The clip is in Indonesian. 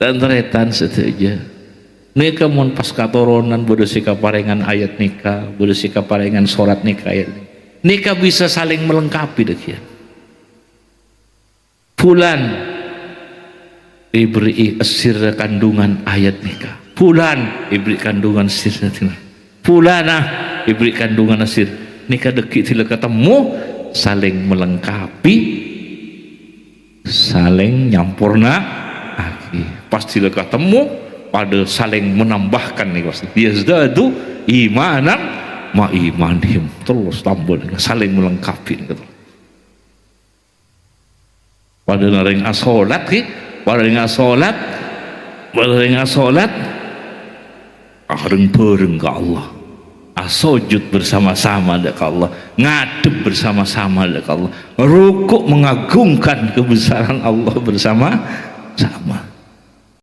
dan teretan setuju nikah mun pas katurunan bodoh sika parengan ayat nikah, bodoh sika parengan surat nikah ayat nikah bisa saling melengkapi deh. Fulan diberi sir kandungan ayat nikah, fulan diberi kandungan sir nikah, fulanah diberi kandungan sir nikah deki tila ketemu saling melengkapi, saling nyampurna pas tila ketemu pada saling menambahkan nih pasti yazdadu imanan ma imanihim terus tambah saling melengkapi gitu. Pada naring asolat ki, pada ring asolat, areng bareng ke Allah, asojud bersama-sama ke Allah, ngadep bersama-sama ke Allah, rukuk mengagungkan kebesaran Allah bersama-sama.